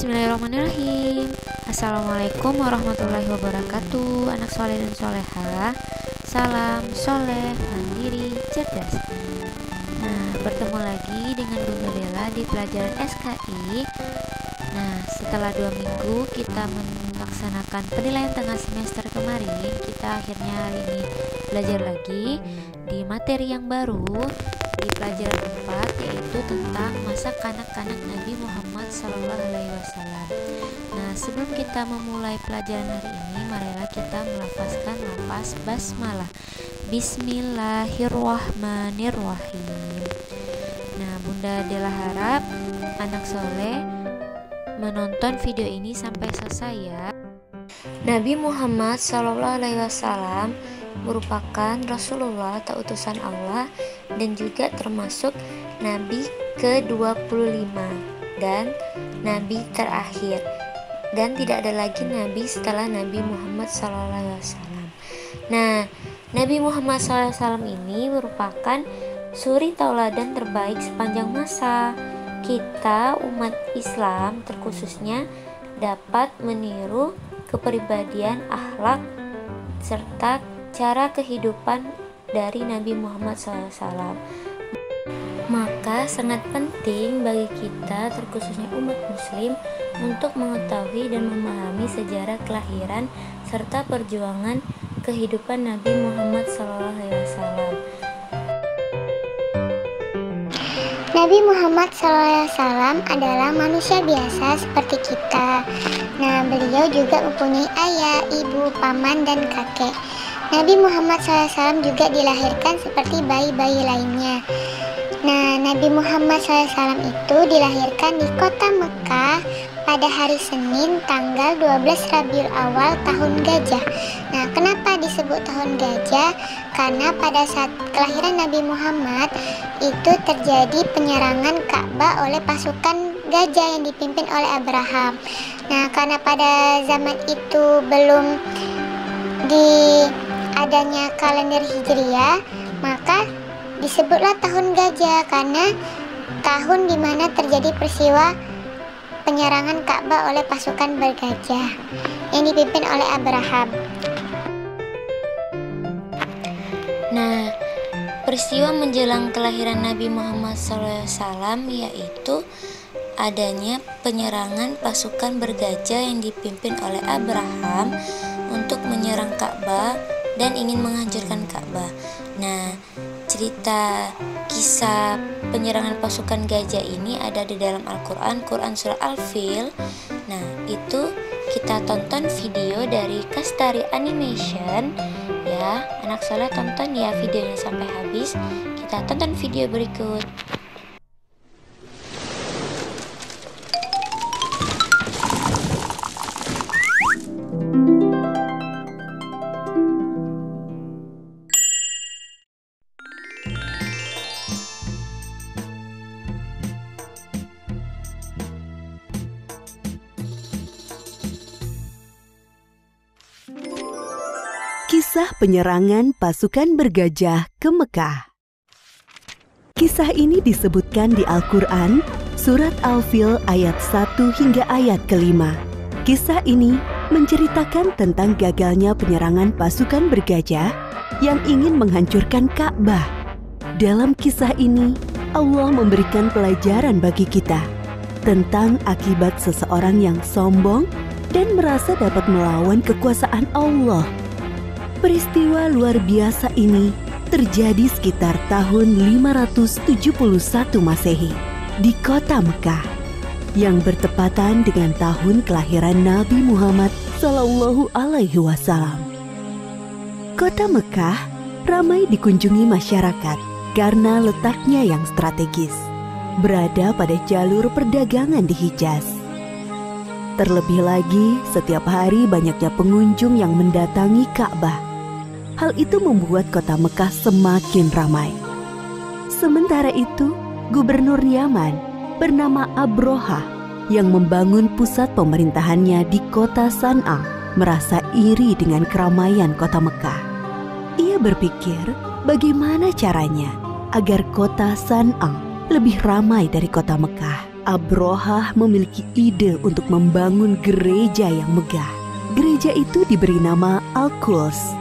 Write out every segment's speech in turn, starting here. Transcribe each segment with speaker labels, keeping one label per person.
Speaker 1: Bismillahirrahmanirrahim. Assalamualaikum warahmatullahi wabarakatuh. Anak soleh dan soleha, salam soleh, mandiri, cerdas. Nah, bertemu lagi dengan Bunda Della di pelajaran SKI. Nah, setelah 2 minggu kita melaksanakan penilaian tengah semester kemarin, kita akhirnya hari ini belajar lagi di materi yang baru di pelajaran 4, yaitu tentang masa kanak-kanak Nabi Muhammad SAW. Nah, sebelum kita memulai pelajaran hari ini, marilah kita melafazkan lafaz basmalah. Bismillahirrahmanirrahim. Nah, Bunda Della harap anak soleh menonton video ini sampai selesai ya. Nabi Muhammad SAW merupakan Rasulullah atau utusan Allah dan juga termasuk Nabi ke-25 dan Nabi terakhir, dan tidak ada lagi Nabi setelah Nabi Muhammad SAW. Nah, Nabi Muhammad SAW ini merupakan suri tauladan terbaik sepanjang masa. Kita umat Islam terkhususnya dapat meniru kepribadian, akhlak, serta cara kehidupan dari Nabi Muhammad SAW. Maka sangat penting bagi kita terkhususnya umat muslim untuk mengetahui dan memahami sejarah kelahiran serta perjuangan kehidupan Nabi Muhammad SAW.
Speaker 2: Nabi Muhammad SAW adalah manusia biasa seperti kita. Nah, beliau juga mempunyai ayah, ibu, paman, dan kakek. Nabi Muhammad SAW juga dilahirkan seperti bayi-bayi lainnya. Nah, Nabi Muhammad SAW itu dilahirkan di kota Mekah pada hari Senin tanggal 12 Rabiul Awal tahun gajah. Nah, kenapa disebut tahun gajah? Karena pada saat kelahiran Nabi Muhammad itu terjadi penyerangan Ka'bah oleh pasukan gajah yang dipimpin oleh Abraham. Nah, karena pada zaman itu belum adanya kalender Hijriah, maka disebutlah tahun gajah karena tahun di mana terjadi peristiwa penyerangan Ka'bah oleh pasukan bergajah yang dipimpin oleh Abraham.
Speaker 1: Nah, peristiwa menjelang kelahiran Nabi Muhammad SAW yaitu adanya penyerangan pasukan bergajah yang dipimpin oleh Abraham untuk menyerang Ka'bah dan ingin menghancurkan Ka'bah. Nah, cerita kisah penyerangan pasukan gajah ini ada di dalam Al-Quran, Quran Surah Al-Fil. Nah, itu kita tonton video dari Kastari Animation ya. Anak soleh tonton ya videonya sampai habis. Kita tonton video berikut.
Speaker 3: Kisah penyerangan pasukan bergajah ke Mekah. Kisah ini disebutkan di Al-Quran, Surat Al-Fil ayat 1 hingga ayat ke-5. Kisah ini menceritakan tentang gagalnya penyerangan pasukan bergajah yang ingin menghancurkan Ka'bah. Dalam kisah ini, Allah memberikan pelajaran bagi kita tentang akibat seseorang yang sombong dan merasa dapat melawan kekuasaan Allah. Peristiwa luar biasa ini terjadi sekitar tahun 571 Masehi di kota Mekah yang bertepatan dengan tahun kelahiran Nabi Muhammad SAW. Kota Mekah ramai dikunjungi masyarakat karena letaknya yang strategis, berada pada jalur perdagangan di Hijaz. Terlebih lagi, setiap hari banyaknya pengunjung yang mendatangi Ka'bah. Hal itu membuat kota Mekah semakin ramai. Sementara itu, Gubernur Yaman bernama Abroha yang membangun pusat pemerintahannya di kota San'a merasa iri dengan keramaian kota Mekah. Ia berpikir bagaimana caranya agar kota San'a lebih ramai dari kota Mekah. Abrohah memiliki ide untuk membangun gereja yang megah. Gereja itu diberi nama Al-Quds.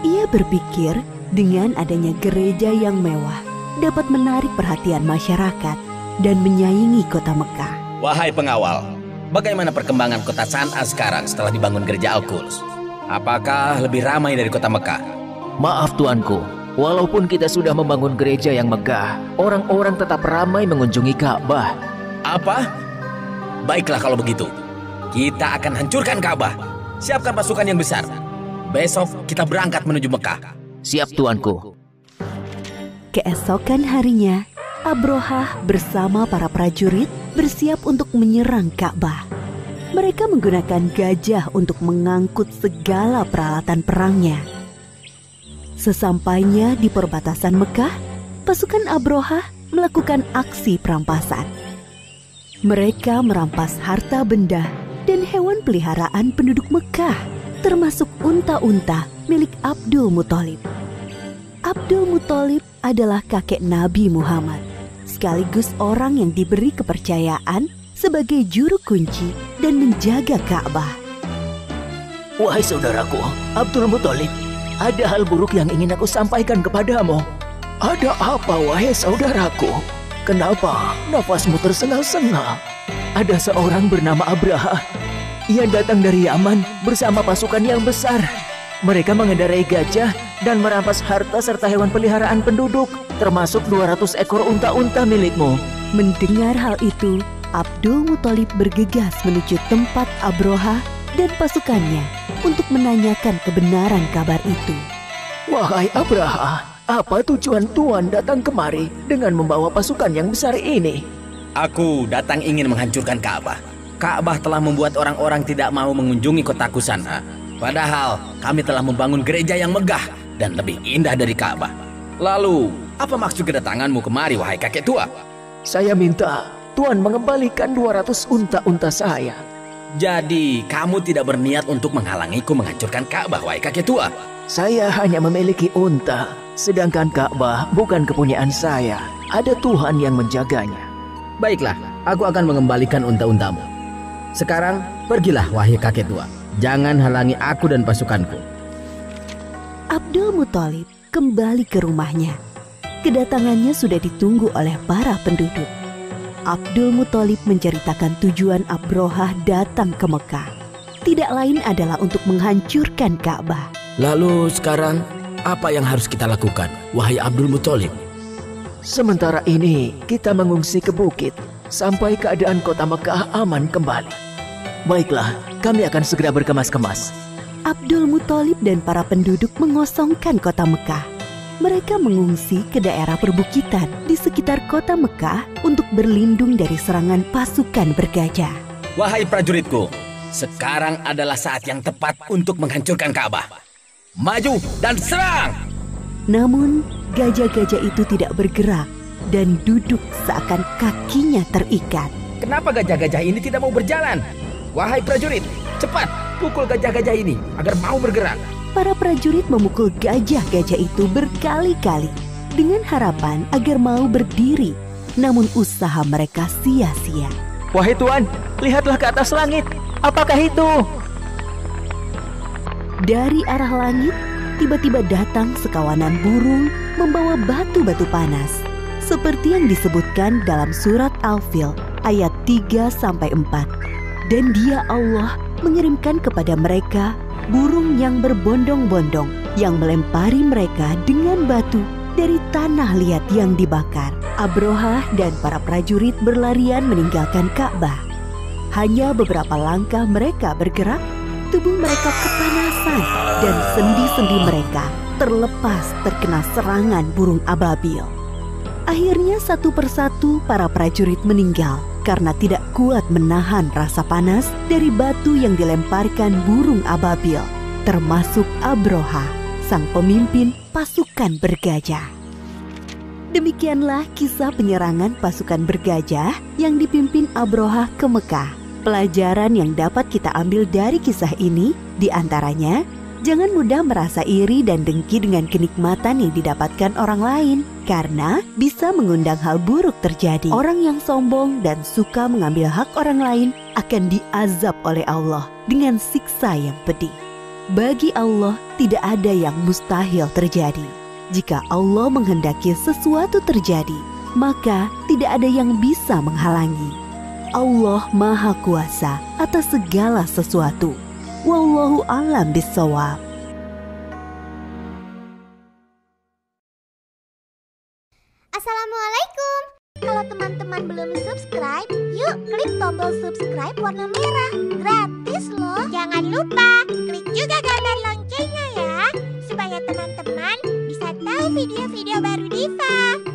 Speaker 3: Ia berpikir dengan adanya gereja yang mewah dapat menarik perhatian masyarakat dan menyaingi kota Mekah.
Speaker 4: Wahai pengawal, bagaimana perkembangan kota San'a sekarang setelah dibangun gereja Al-Quds? Apakah lebih ramai dari kota Mekah?
Speaker 5: Maaf tuanku, walaupun kita sudah membangun gereja yang megah, orang-orang tetap ramai mengunjungi Ka'bah.
Speaker 4: Apa? Baiklah kalau begitu. Kita akan hancurkan Ka'bah. Siapkan pasukan yang besar. Besok kita berangkat menuju Mekah.
Speaker 5: Siap tuanku.
Speaker 3: Keesokan harinya, Abrohah bersama para prajurit bersiap untuk menyerang Ka'bah. Mereka menggunakan gajah untuk mengangkut segala peralatan perangnya. Sesampainya di perbatasan Mekah, pasukan Abrohah melakukan aksi perampasan. Mereka merampas harta benda dan hewan peliharaan penduduk Mekah, termasuk unta-unta milik Abdul Muthalib. Abdul Muthalib adalah kakek Nabi Muhammad, sekaligus orang yang diberi kepercayaan sebagai juru kunci dan menjaga Ka'bah.
Speaker 5: Wahai saudaraku, Abdul Muthalib, ada hal buruk yang ingin aku sampaikan kepadamu. Ada apa, wahai saudaraku? Kenapa nafasmu tersengal-sengal? Ada seorang bernama Abraha. Ia datang dari Yaman bersama pasukan yang besar. Mereka mengendarai gajah dan merampas harta serta hewan peliharaan penduduk, termasuk 200 ekor unta-unta milikmu.
Speaker 3: Mendengar hal itu, Abdul Muthalib bergegas menuju tempat Abrohah dan pasukannya untuk menanyakan kebenaran kabar itu.
Speaker 5: Wahai Abraha, apa tujuan Tuan datang kemari dengan membawa pasukan yang besar ini?
Speaker 4: Aku datang ingin menghancurkan Ka'bah. Ka'bah telah membuat orang-orang tidak mau mengunjungi kotaku San'a. Padahal kami telah membangun gereja yang megah dan lebih indah dari Ka'bah. Lalu, apa maksud kedatanganmu kemari, wahai kakek tua?
Speaker 5: Saya minta Tuan mengembalikan 200 unta-unta saya.
Speaker 4: Jadi, kamu tidak berniat untuk menghalangiku menghancurkan Ka'bah, wahai kakek tua?
Speaker 5: Saya hanya memiliki unta, sedangkan Ka'bah bukan kepunyaan saya. Ada Tuhan yang menjaganya.
Speaker 4: Baiklah, aku akan mengembalikan unta-untamu. Sekarang, pergilah wahai kakek tua. Jangan halangi aku dan pasukanku.
Speaker 3: Abdul Muthalib kembali ke rumahnya. Kedatangannya sudah ditunggu oleh para penduduk. Abdul Muthalib menceritakan tujuan Abrohah datang ke Mekah. Tidak lain adalah untuk menghancurkan Ka'bah.
Speaker 4: Lalu sekarang, apa yang harus kita lakukan, wahai Abdul Muthalib?
Speaker 5: Sementara ini, kita mengungsi ke bukit sampai keadaan kota Mekah aman kembali. Baiklah, kami akan segera berkemas-kemas.
Speaker 3: Abdul Muthalib dan para penduduk mengosongkan kota Mekah. Mereka mengungsi ke daerah perbukitan di sekitar kota Mekah untuk berlindung dari serangan pasukan bergajah.
Speaker 4: Wahai prajuritku, sekarang adalah saat yang tepat untuk menghancurkan Ka'bah. Maju dan serang!
Speaker 3: Namun, gajah-gajah itu tidak bergerak dan duduk seakan kakinya terikat.
Speaker 4: Kenapa gajah-gajah ini tidak mau berjalan? Wahai prajurit, cepat pukul gajah-gajah ini agar mau bergerak.
Speaker 3: Para prajurit memukul gajah-gajah itu berkali-kali dengan harapan agar mau berdiri. Namun usaha mereka sia-sia.
Speaker 5: Wahai Tuan, lihatlah ke atas langit. Apakah itu?
Speaker 3: Dari arah langit, tiba-tiba datang sekawanan burung membawa batu-batu panas. Seperti yang disebutkan dalam surat Al-Fil ayat 3-4. Dan Dia Allah mengirimkan kepada mereka burung yang berbondong-bondong yang melempari mereka dengan batu dari tanah liat yang dibakar. Abrohah dan para prajurit berlarian meninggalkan Ka'bah. Hanya beberapa langkah mereka bergerak, tubuh mereka kepanasan dan sendi-sendi mereka terlepas terkena serangan burung ababil. Akhirnya satu persatu para prajurit meninggal karena tidak kuat menahan rasa panas dari batu yang dilemparkan burung ababil, termasuk Abrohah, sang pemimpin pasukan bergajah. Demikianlah kisah penyerangan pasukan bergajah yang dipimpin Abrohah ke Mekah. Pelajaran yang dapat kita ambil dari kisah ini diantaranya Jangan mudah merasa iri dan dengki dengan kenikmatan yang didapatkan orang lain, karena bisa mengundang hal buruk terjadi. Orang yang sombong dan suka mengambil hak orang lain akan diazab oleh Allah dengan siksa yang pedih. Bagi Allah tidak ada yang mustahil terjadi. Jika Allah menghendaki sesuatu terjadi, maka tidak ada yang bisa menghalangi. Allah Maha Kuasa atas segala sesuatu. Wallahu a'lam bishawab.
Speaker 2: Assalamualaikum. Kalau teman-teman belum subscribe, yuk klik tombol subscribe warna merah. Gratis loh. Jangan lupa klik juga gambar loncengnya ya, supaya teman-teman bisa tahu video-video baru Diva.